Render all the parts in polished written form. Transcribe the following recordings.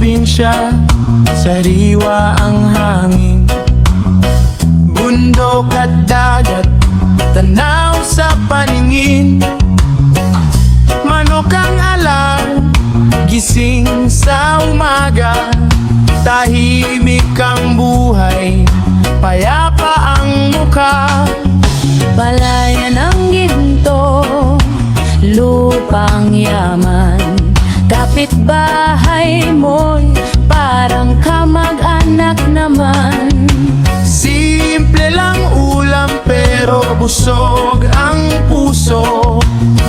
probinsya, sariwa ang hangin, bundok at dagat, tanaw sa paningin. Manok ang alarm, gising sa umaga, tahimik ang buhay, payapa ang mukha. Palayan ng ginto, lupang yaman, kapitbahay mo'y parang kamag-anak naman. Simple lang ulam pero busog ang puso,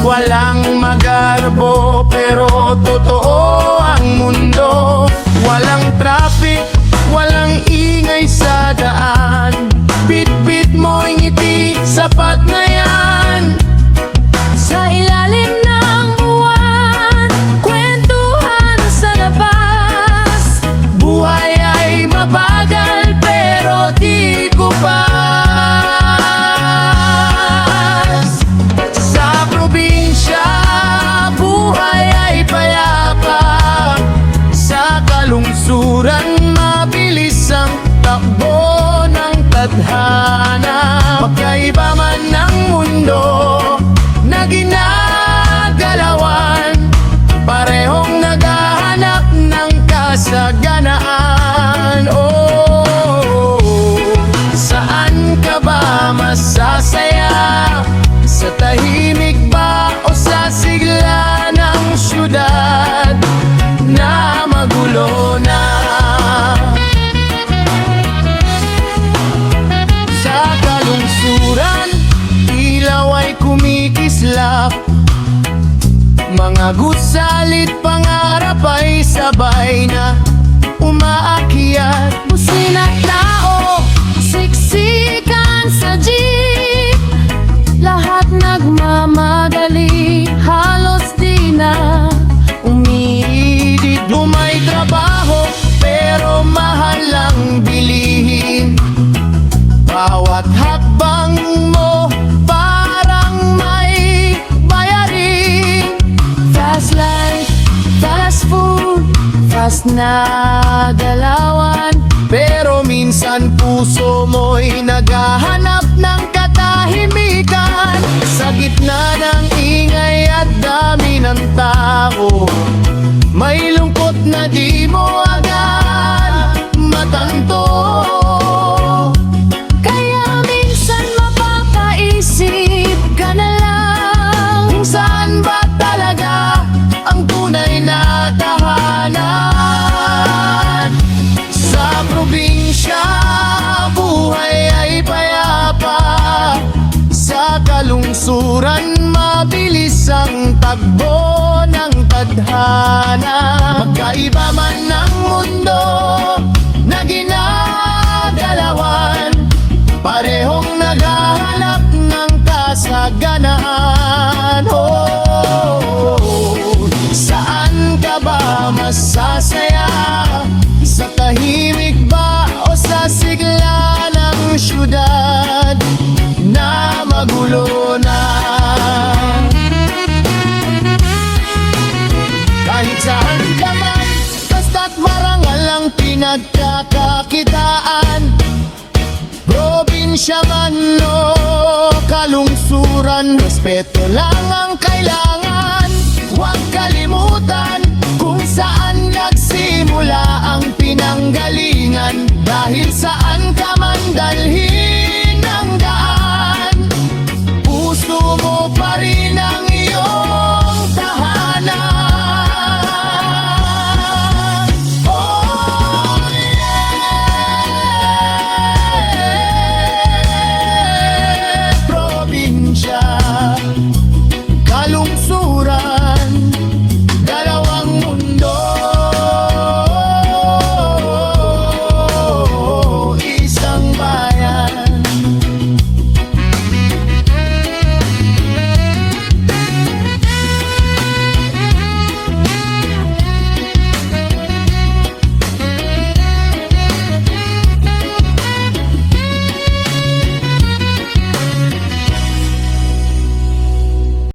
walang magarbo pero totoo ang mundo. Walang traffic, walang ingay sa daan, bit-bit mo'y ngiti, sapat na yan. Sa ilalim ng buwan, kwentuhan sa labas, Buhay ay mabagal pero di kupas. Sa probinsya, buhay ay payapa, sa kalungsuran mabilis ang takbo ng tadhana. Magkaiba man ang mundo na ginagalawan, parehong naghahanap ng kasaganaan. Oh, saan ka ba masasaya? Sa tahimik ba o sa sigla ng syudad na magulo na? Sa kalungsuran, ilaw ay kumikislap, mga gutsalit pangarap ay sabay na umaakyat. busina tao, siksikan sa jeep, lahat nagmamadali, halos di na umiidit. May trabaho pero mahal ang bilihin, bawat hakbang mo parang may bayarin. Fast life, fast food, fast na galawan, Pero minsan puso mo'y naghahanap ng katahimikan. Sa gitna ng ingay at dami ng tao, may lungkot na di mo agad matanto. kaya minsan mapapaisip ka na lang, Kung saan ba talaga ang tunay na tahanan? Sa probinsya, buhay ay payapa, sa kalungsuran mabilis ang takbo ng tadhana. Magkaiba man ang mundo na ginagalawan, parehong naghahanap ng kasaganaan. Oh, saan ka ba masasaya? Sa tahimik ba o sa sigla ng syudad na magulo na? Kahit saan ka man, basta't marangal ang pinagkakakitaan, probinsya man o kalungsuran, respeto lang ang kailangan. Huwag kalimutan kung saan nagsimula ang pinanggalingan, dahil saan ka man dalhin ang daan, puso mo pa rin